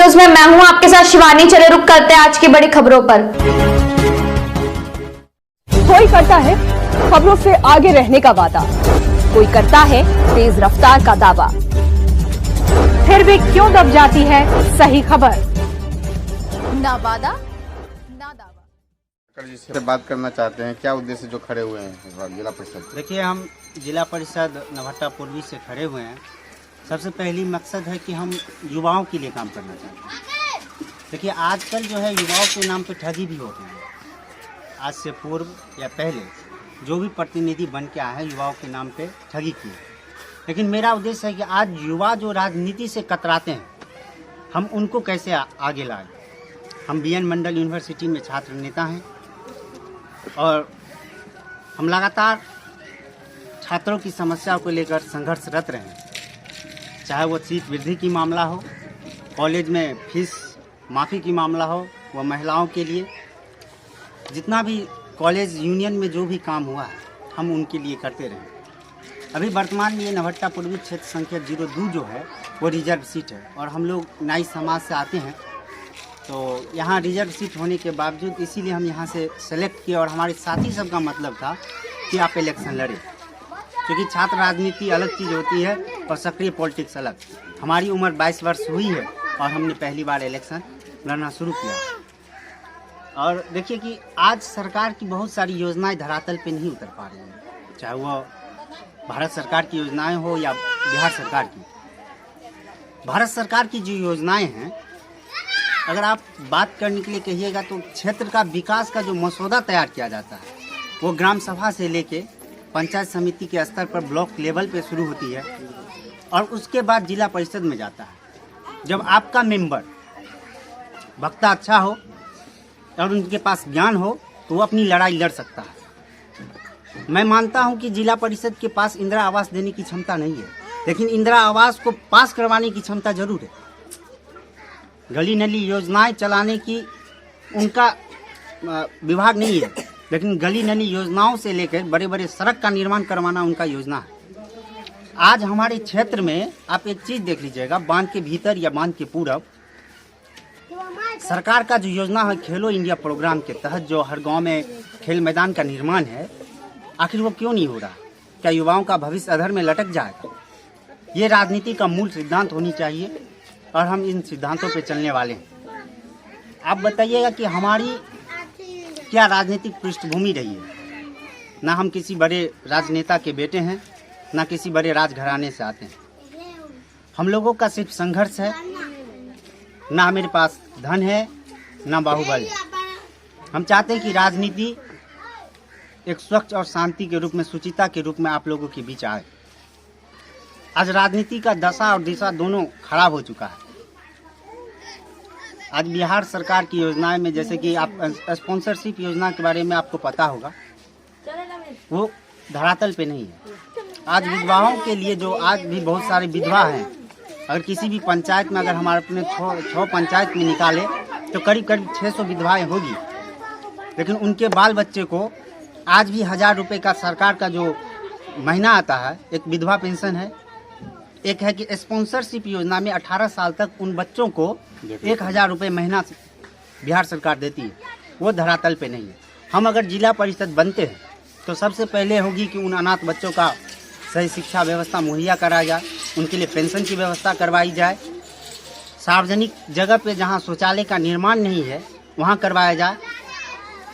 News में मैं हूं आपके साथ शिवानी। चले रुक करते हैं आज की बड़ी खबरों पर। कोई करता है खबरों से आगे रहने का वादा, कोई करता है तेज रफ्तार का दावा, फिर भी क्यों दब जाती है सही खबर? ना वादा ना दावा। जी से बात करना चाहते हैं, क्या उद्देश्य जो खड़े हुए हैं इस बार जिला परिषद? देखिए, हम जिला परिषद नवहट्टा पूर्वी से खड़े हुए हैं। सबसे पहली मकसद है कि हम युवाओं के लिए काम करना चाहते हैं। देखिए, आजकल जो है युवाओं के नाम पे ठगी भी होते हैं। आज से पूर्व या पहले जो भी प्रतिनिधि बन के आए हैं युवाओं के नाम पे ठगी की, लेकिन मेरा उद्देश्य है कि आज युवा जो राजनीति से कतराते हैं, हम उनको कैसे आगे लाएं। हम बीएन मंडल यूनिवर्सिटी में छात्र नेता हैं और हम लगातार छात्रों की समस्याओं को लेकर संघर्षरत रहे हैं। चाहे वो सीट वृद्धि की मामला हो, कॉलेज में फीस माफ़ी की मामला हो, वह महिलाओं के लिए जितना भी कॉलेज यूनियन में जो भी काम हुआ है हम उनके लिए करते रहे। अभी वर्तमान में ये नवहट्टा पूर्वी क्षेत्र संख्या 02 जो है वो रिजर्व सीट है और हम लोग नाई समाज से आते हैं, तो यहाँ रिजर्व सीट होने के बावजूद इसीलिए हम यहाँ से सेलेक्ट किए और हमारे साथी सब का मतलब था कि आप इलेक्शन लड़ें, क्योंकि छात्र राजनीति अलग चीज़ होती है और सक्रिय पॉलिटिक्स अलग। हमारी उम्र 22 वर्ष हुई है और हमने पहली बार इलेक्शन लड़ना शुरू किया। और देखिए कि आज सरकार की बहुत सारी योजनाएं धरातल पे नहीं उतर पा रही हैं, चाहे वो भारत सरकार की योजनाएं हो या बिहार सरकार की। भारत सरकार की जो योजनाएं हैं, अगर आप बात करने के लिए कहिएगा तो क्षेत्र का विकास का जो मसौदा तैयार किया जाता है वो ग्राम सभा से लेके पंचायत समिति के स्तर पर ब्लॉक लेवल पे शुरू होती है और उसके बाद जिला परिषद में जाता है। जब आपका मेंबर वक्ता अच्छा हो और उनके पास ज्ञान हो तो वो अपनी लड़ाई लड़ सकता है। मैं मानता हूं कि जिला परिषद के पास इंदिरा आवास देने की क्षमता नहीं है, लेकिन इंदिरा आवास को पास करवाने की क्षमता जरूर है। गली नली योजनाएं चलाने की उनका विभाग नहीं है, लेकिन गली नली योजनाओं से लेकर बड़े बड़े सड़क का निर्माण करवाना उनका योजना है। आज हमारे क्षेत्र में आप एक चीज़ देख लीजिएगा, बांध के भीतर या बांध के पूरब सरकार का जो योजना है खेलो इंडिया प्रोग्राम के तहत जो हर गांव में खेल मैदान का निर्माण है, आखिर वो क्यों नहीं हो रहा? क्या युवाओं का भविष्य अधर में लटक जाएगा? ये राजनीति का मूल सिद्धांत होनी चाहिए और हम इन सिद्धांतों पे चलने वाले हैं। आप बताइएगा कि हमारी क्या राजनीतिक पृष्ठभूमि रही है? ना हम किसी बड़े राजनेता के बेटे हैं, ना किसी बड़े राजघराने से आते हैं। हम लोगों का सिर्फ संघर्ष है, ना मेरे पास धन है ना बाहुबल है। हम चाहते हैं कि राजनीति एक स्वच्छ और शांति के रूप में, सुचिता के रूप में आप लोगों के बीच आए। आज राजनीति का दशा और दिशा दोनों खराब हो चुका है। आज बिहार सरकार की योजनाएं में, जैसे कि आप स्पॉन्सरशिप योजना के बारे में आपको पता होगा, वो धरातल पे नहीं है। आज विधवाओं के लिए जो आज भी बहुत सारे विधवा हैं, अगर किसी भी पंचायत में अगर हमारे अपने 6 पंचायत में निकाले तो करीब करीब 600 विधवाएं होगी, लेकिन उनके बाल बच्चे को आज भी 1000 रुपये का सरकार का जो महीना आता है, एक विधवा पेंशन है। एक है कि स्पॉन्सरशिप योजना में 18 साल तक उन बच्चों को 1000 रुपये महीना बिहार सरकार देती है, वो धरातल पे नहीं है। हम अगर जिला परिषद बनते हैं तो सबसे पहले होगी कि उन अनाथ बच्चों का सही शिक्षा व्यवस्था मुहैया कराया जाए, उनके लिए पेंशन की व्यवस्था करवाई जाए, सार्वजनिक जगह पे जहाँ शौचालय का निर्माण नहीं है वहाँ करवाया जाए,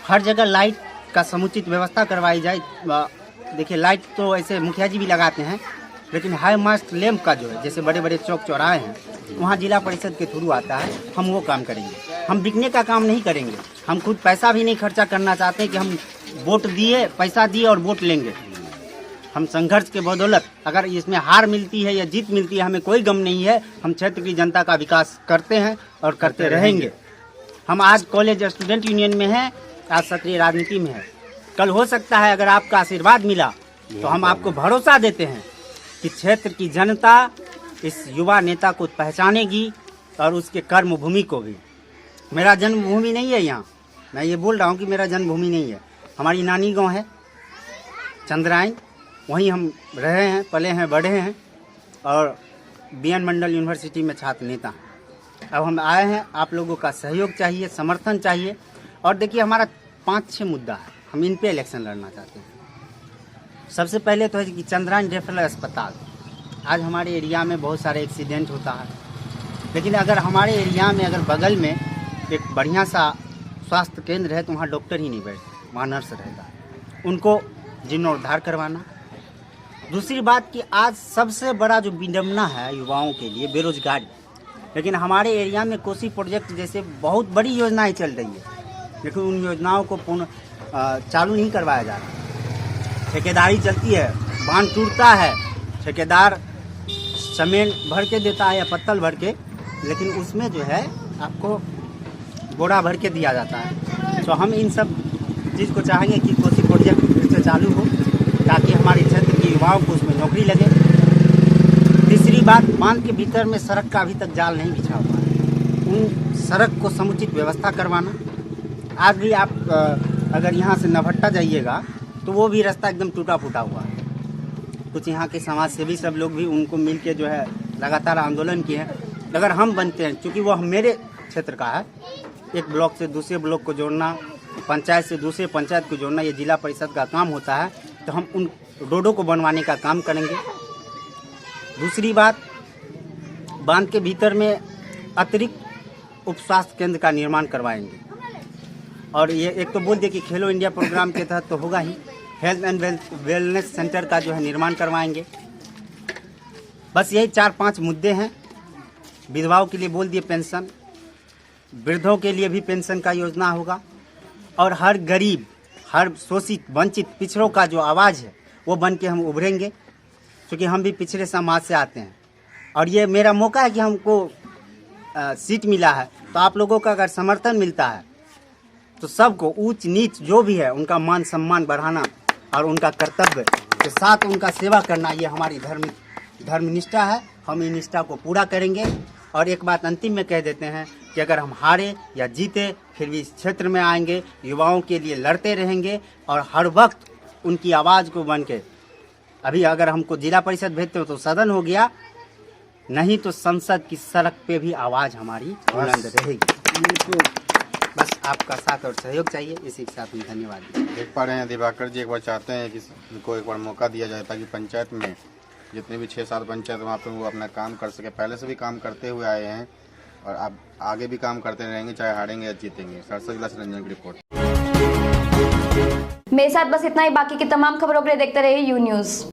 हर जगह लाइट का समुचित व्यवस्था करवाई जाए। देखिए, लाइट तो ऐसे मुखिया जी भी लगाते हैं, लेकिन हाई मास्ट लैम्प का जो है, जैसे बड़े बड़े चौक चौराहे हैं वहाँ जिला परिषद के थ्रू आता है, हम वो काम करेंगे। हम बिकने का काम नहीं करेंगे। हम खुद पैसा भी नहीं खर्चा करना चाहते कि हम वोट दिए, पैसा दिए और वोट लेंगे। हम संघर्ष के बदौलत, अगर इसमें हार मिलती है या जीत मिलती है, हमें कोई गम नहीं है। हम क्षेत्र की जनता का विकास करते हैं और करते रहेंगे। हम आज कॉलेज स्टूडेंट यूनियन में हैं, आज सक्रिय राजनीति में है। कल हो सकता है अगर आपका आशीर्वाद मिला तो हम आपको भरोसा देते हैं कि क्षेत्र की जनता इस युवा नेता को पहचानेगी और उसके कर्म भूमि को भी। मेरा जन्मभूमि नहीं है यहाँ, मैं ये बोल रहा हूँ कि मेरा जन्मभूमि नहीं है। हमारी नानी गांव है चंद्रायन, वहीं हम रहे हैं, पले हैं, बढ़े हैं और बीएन मंडल यूनिवर्सिटी में छात्र नेता हैं। अब हम आए हैं, आप लोगों का सहयोग चाहिए, समर्थन चाहिए। और देखिए हमारा 5-6 मुद्दा है, हम इन पे इलेक्शन लड़ना चाहते हैं। सबसे पहले तो है कि चंद्रायन रेफरल अस्पताल, आज हमारे एरिया में बहुत सारे एक्सीडेंट होता है, लेकिन अगर हमारे एरिया में अगर बगल में एक बढ़िया सा स्वास्थ्य केंद्र है तो वहाँ डॉक्टर ही नहीं बैठते, वहाँ नर्स रहता है, उनको जीर्णोद्धार करवाना। दूसरी बात कि आज सबसे बड़ा जो विडम्बना है युवाओं के लिए बेरोजगारी, लेकिन हमारे एरिया में कोसी प्रोजेक्ट जैसे बहुत बड़ी योजनाएं चल रही है, लेकिन उन योजनाओं को चालू नहीं करवाया जा रहा। ठेकेदारी चलती है, बांध टूटता है, ठेकेदार सीमेंट भर के देता है या पत्तल भर के, लेकिन उसमें जो है आपको बोरा भर के दिया जाता है। तो हम इन सब चीज़ को चाहेंगे कि कोसी प्रोजेक्ट फिर से चालू हो, ताकि हमारे क्षेत्र के युवाओं को उसमें नौकरी लगे। तीसरी बात, बांध के भीतर में सड़क का अभी तक जाल नहीं बिछा हुआ है, उन सड़क को समुचित व्यवस्था करवाना। आज भी आप अगर यहाँ से नवहट्टा जाइएगा तो वो भी रास्ता एकदम टूटा फूटा हुआ है। कुछ यहाँ के समाज सेवी सब लोग भी उनको मिल के जो है लगातार आंदोलन किए हैं। अगर हम बनते हैं, क्योंकि वो मेरे क्षेत्र का है, एक ब्लॉक से दूसरे ब्लॉक को जोड़ना, पंचायत से दूसरे पंचायत को जोड़ना, ये जिला परिषद का काम होता है, तो हम उन रोडों को बनवाने का काम करेंगे। दूसरी बात, बांध के भीतर में अतिरिक्त उप स्वास्थ्य केंद्र का निर्माण करवाएंगे। और ये एक तो बोल दिए कि खेलो इंडिया प्रोग्राम के तहत तो होगा ही, हेल्थ एंड वेलनेस सेंटर का जो है निर्माण करवाएंगे। बस यही 4-5 मुद्दे हैं। विधवाओं के लिए बोल दिए पेंशन, वृद्धों के लिए भी पेंशन का योजना होगा, और हर गरीब, हर शोषित, वंचित, पिछड़ों का जो आवाज़ है वो बन के हम उभरेंगे, क्योंकि हम भी पिछड़े समाज से आते हैं। और ये मेरा मौका है कि हमको सीट मिला है, तो आप लोगों का अगर समर्थन मिलता है तो सबको ऊंच नीच जो भी है उनका मान सम्मान बढ़ाना और उनका कर्तव्य के साथ उनका सेवा करना, ये हमारी धर्मनिष्ठा है। हम इन निष्ठा को पूरा करेंगे। और एक बात अंतिम में कह देते हैं कि अगर हम हारे या जीते फिर भी इस क्षेत्र में आएंगे, युवाओं के लिए लड़ते रहेंगे और हर वक्त उनकी आवाज़ को बन के, अभी अगर हमको जिला परिषद भेजते हो तो सदन हो गया, नहीं तो संसद की सड़क पे भी आवाज़ हमारी बुलंद रहेगी। बस आपका साथ और सहयोग चाहिए, इसी के साथ हम धन्यवाद दें। देख पा रहे हैं दिवाकर जी एक बार चाहते हैं कि उनको एक बार मौका दिया जाए, ताकि पंचायत में जितने भी 6-7 पंचायत वहाँ पे वो अपना काम कर सके। पहले से भी काम करते हुए आए हैं और अब आगे भी काम करते रहेंगे, चाहे हारेंगे या जीतेंगे। सरसा जिला से रंजन की रिपोर्ट। मेरे साथ बस इतना ही। बाकी की तमाम खबरों के लिए देखते रहिए यू न्यूज़।